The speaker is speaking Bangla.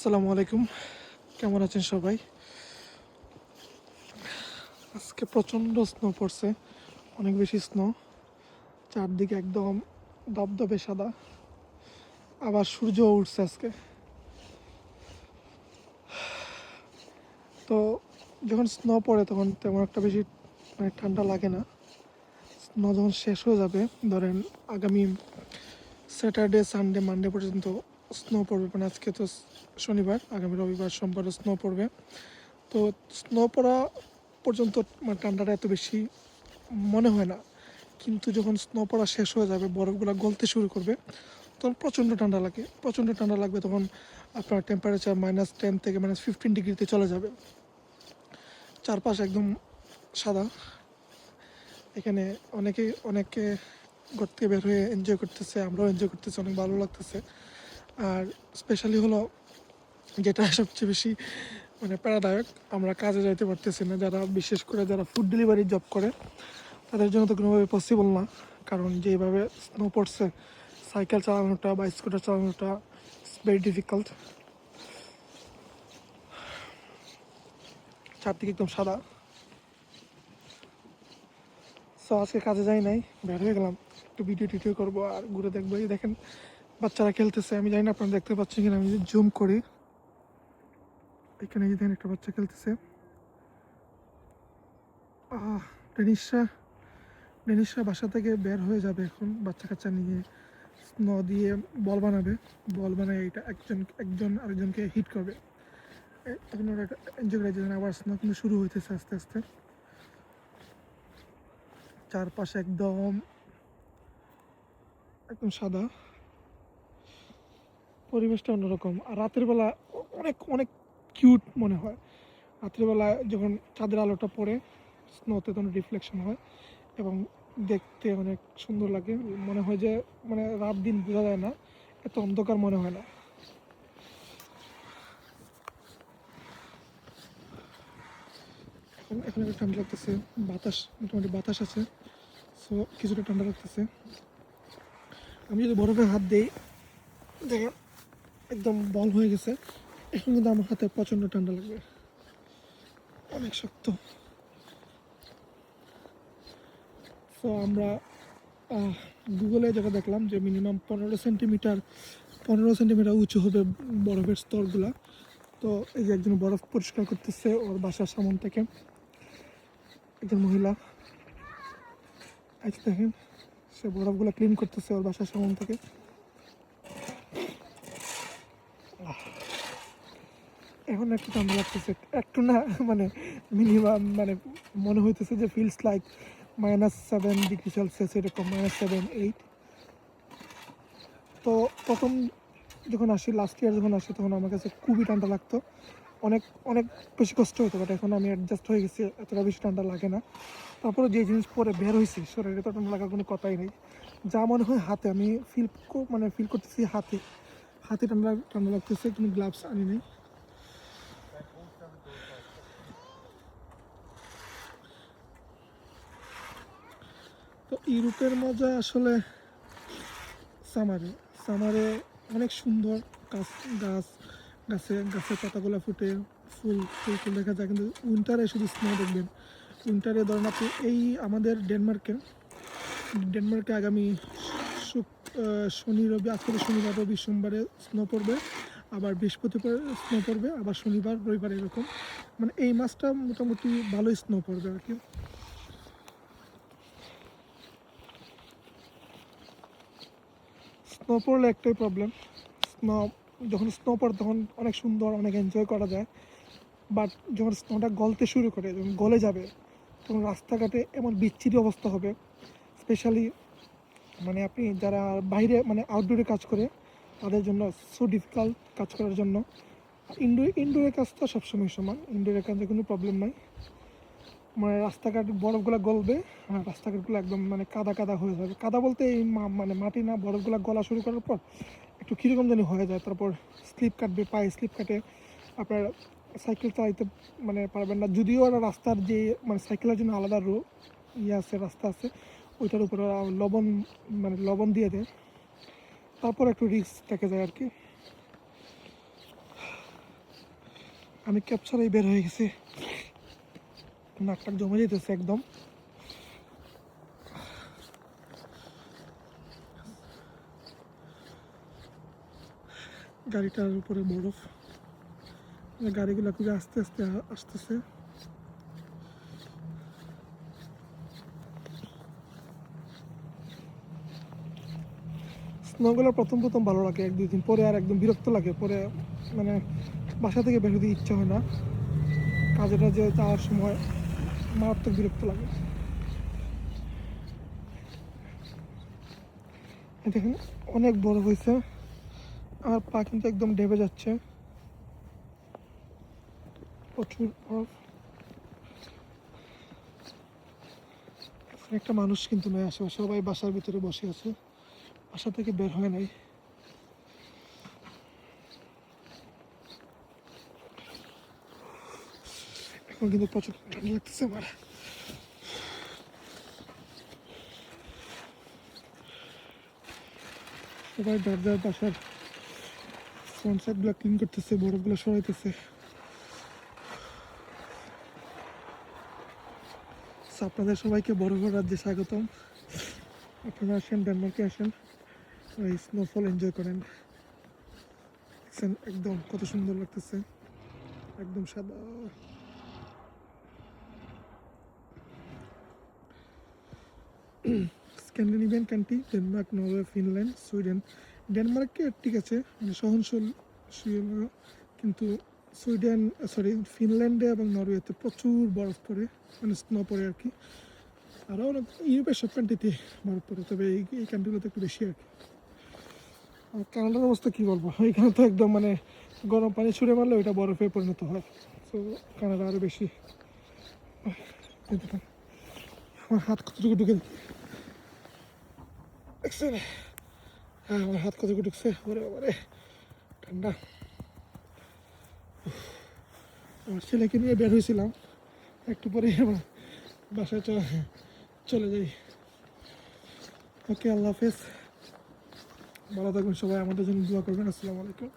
আসসালামু আলাইকুম, কেমন আছেন সবাই? আজকে প্রচণ্ড স্নো পড়ছে, অনেক বেশি স্নো। চারদিকে একদম দবদবে সাদা, আবার সূর্য উঠছে আজকে। তো যখন স্নো পড়ে তখন তেমন একটা বেশি ঠান্ডা লাগে না। স্নো যখন শেষ হয়ে যাবে, ধরেন আগামী স্যাটারডে, সানডে, মানডে পর্যন্ত স্নো পড়বে। আজকে তো শনিবার, আগামী রবিবার, সোমবারও স্নো পড়বে। তো স্নো পড়া পর্যন্ত ঠান্ডাটা এত বেশি মনে হয় না, কিন্তু যখন স্নো পড়া শেষ হয়ে যাবে, বরফগুলো গলতে শুরু করবে, তখন প্রচণ্ড ঠান্ডা লাগে। প্রচণ্ড ঠান্ডা লাগবে, তখন আপনার টেম্পারেচার -10 থেকে -15 ডিগ্রিতে চলে যাবে। চারপাশ একদম সাদা। এখানে অনেকে ঘর থেকে বের হয়ে এনজয় করতেছে, আমরাও এনজয় করতেছি, অনেক ভালো লাগতেছে। আর স্পেশালি হলো যেটা সবচেয়ে বেশি প্যারাদায়ক, আমরা কাজে যাইতে পারতেছি না। বিশেষ করে যারা ফুড ডেলিভারি জব করে, তাদের জন্য তো কোনোভাবে পসিবল না, কারণ যেভাবে স্নো পড়ছে, সাইকেল চালানোটা বা স্কুটার চালানোটা ইটস ভেরি ডিফিকাল্ট। চারদিকে একদম সাদা। সো আজকে কাজে যাই নাই, বের হয়ে গেলাম একটু ভিডিও টিডিও করবো আর ঘুরে দেখবো। এই দেখেন বাচ্চারা খেলতেছে, আমি জানি না আপনারা দেখতে পাচ্ছেন কিনা, আমি যদি জুম করি, এখানে দেখেন একটা বাচ্চা খেলতেছে। ডেনিশরা ডেনিশরা বাসা থেকে বের হয়ে যাবে এখন, বাচ্চা কাচ্চা নিয়ে স্নো দিয়ে বল বানাবে। বল বানায় এটা একজন একজন আরেকজনকে হিট করবে। তখন ওরা এনজয় করে যেতেন। আবার স্নো কিন্তু শুরু হইতেছে আস্তে আস্তে। চারপাশে একদম একদম সাদা, পরিবেশটা অন্যরকম। আর রাতের বেলা অনেক অনেক কিউট মনে হয়। রাত্রিবেলা যখন চাঁদের আলোটা পড়ে স্নোতে, তখন রিফ্লেকশন হয় এবং দেখতে অনেক সুন্দর লাগে। মনে হয় যে রাত দিন বোঝা যায় না, এত অন্ধকার মনে হয় না। এখন এখন একটু ঠান্ডা লাগতেছে, বাতাস মোটামুটি বাতাস আছে, সো কিছুটা ঠান্ডা লাগতেছে। আমি যদি বরফে হাত দিই, দেখেন একদম বল হয়ে গেছে। এখন কিন্তু আমার হাতে প্রচণ্ড ঠান্ডা লাগবে, অনেক শক্ত। সো আমরা গুগলে যেটা দেখলাম যে মিনিমাম 15 সেন্টিমিটার উঁচু হবে বরফের স্তরগুলা। তো এই যে একজন বরফ পরিষ্কার করতেছে ওর বাসার সামন থেকে, একজন মহিলা। আজ দেখেন সে বরফগুলো ক্লিন করতেছে ওর বাসার সামন থেকে। এখন একটু ঠান্ডা লাগতেছে, একটু না, মিনিমাম মনে হইতেছে যে ফিলস লাইক -7 ডিগ্রি সেলসিয়াস, এরকম -7, 8। তো প্রথম যখন আসি, লাস্ট ইয়ার যখন আসি, তখন আমার কাছে খুবই ঠান্ডা লাগতো, অনেক অনেক বেশি কষ্ট হতো। বাট এখন আমি অ্যাডজাস্ট হয়ে গেছি, এতটা বেশি ঠান্ডা লাগে না। তারপরে যে জিনিস পরে বের হয়েছি, শরীরে তো ঠান্ডা লাগার কোনো কথাই নেই। যা মনে হয় হাতে, আমি ফিল করতেছি হাতে হাতে ঠান্ডা ঠান্ডা লাগতেছে, কিন্তু গ্লাভস আনি নেই। তো ইউরোপের মজা আসলে সামারে সামারে অনেক সুন্দর গাছ গাছ গাছের পাতাগুলো ফুটে, ফুল ফুল ফুল দেখা যায়। কিন্তু উইন্টারে শুধু স্নো দেখবেন। উইন্টারে ধরেন আপনি এই আমাদের ডেনমার্কে আগামী শনি রবি, আজকে শনিবার, রবি, সোমবারে স্নো পড়বে, আবার বৃহস্পতিবার স্নো পড়বে, আবার শনিবার রবিবার, এরকম। এই মাসটা মোটামুটি ভালোই স্নো পড়বে আর কি। স্নো পড়লে একটাই প্রবলেম, স্নো যখন স্নো পড়ে তখন অনেক সুন্দর, অনেক এনজয় করা যায়। বাট যখন স্নোটা গলতে শুরু করে, যখন গলে যাবে, তখন রাস্তাঘাটে এমন বিচ্ছিরি অবস্থা হবে। স্পেশালি আপনি যারা বাইরে আউটডোরে কাজ করে, তাদের জন্য সো ডিফিকাল্ট কাজ করার জন্য। ইনডোরের কাজ তো সবসময় সমান, ইনডোরের কাজে কোনো প্রবলেম নাই। রাস্তাঘাট বরফগুলো গলবে, হ্যাঁ, রাস্তাঘাটগুলো একদম কাদা কাদা হয়ে যাবে। কাদা বলতে এই মাটি না, বরফগুলো গলা শুরু করার পর একটু কীরকম জানি হয়ে যায়। তারপর স্লিপ কাটবে, পায়ে স্লিপ কাটে, আপনার সাইকেল চালাইতে পারবেন না। যদিও ওরা রাস্তার যে সাইকেলের জন্য আলাদা আছে, রাস্তা আছে, ওইটার উপরে ওরা লবণ দিয়ে দেয়। তারপর একটু রিস্ক থেকে যায় আর কি। আমি ক্যাপচারেই বের হয়ে গেছি, নাকটা জমে যেতেছে একদম। গাড়িটার উপরে বরফ, গাড়িগুলো খুবই আস্তে আস্তে আসতেছে। স্নোগুলো প্রথম প্রথম ভালো লাগে, এক দুই দিন পরে আর একদম বিরক্ত লাগে, পরে মানে বাসা থেকে বের হতে ইচ্ছা হয় না, কাজে টাজে যাওয়ার সময় মারাত্মক বিরক্ত লাগে। দেখেন অনেক বড় হয়েছে, আর পা কিন্তু একদম ডেবে যাচ্ছে, প্রচুর বরফ। একটা মানুষ কিন্তু নয় আশেপাশে, সবাই বাসার ভিতরে বসে আছে, বাসা থেকে বের হয় নাই। এখন কিন্তু প্রচুর ঠান্ডা লাগতেছে আমার। সবাই যার যার বাসার ফ্রন্ট সাইডগুলো ক্লিন করতেছে, বরফগুলো সরাইতেছে। আপনাদের সবাইকে বরফের রাজ্যে স্বাগতম। আপনারা আসেন, ডেনমার্কে আসেন, এই স্নোফল এনজয় করেন। দেখছেন একদম কত সুন্দর লাগতেছে, একদম সাদা। Scandinavian country, Denmark, Norway, Finland, Sweden. ডেনমার্কে ঠিক আছে মানে সহনশীল, কিন্তু সুইডেন ফিনল্যান্ডে এবং নরওয়েতে প্রচুর বরফ পড়ে, মানে স্নো পড়ে আর কি। আরও অনেক ইউরোপের সব কান্ট্রিতে বরফ পড়ে, তবে এই কান্ট্রিগুলোতে একটু বেশি আর কি। আর কানাডার অবস্থা কী বলবো, এখানে তো একদম মানে গরম পানি ছুঁড়ে মারলে ওইটা বরফে পরিণত হয়। তো কানাডা আরও বেশি। আমার হাত কতটুকু ঢুকে দেখছেন, হ্যাঁ আমার হাত কতটুকু ঢুকছে, ওরে বাবারে ঠান্ডা। আমার ছেলেকে নিয়ে বের হয়েছিলাম, একটু পরে আমার বাসায় চলে যাই। ওকে, আল্লাহ হাফেজ, ভালো থাকবেন সবাই, আমাদের জন্য দোয়া করবেন। আসসালামু আলাইকুম।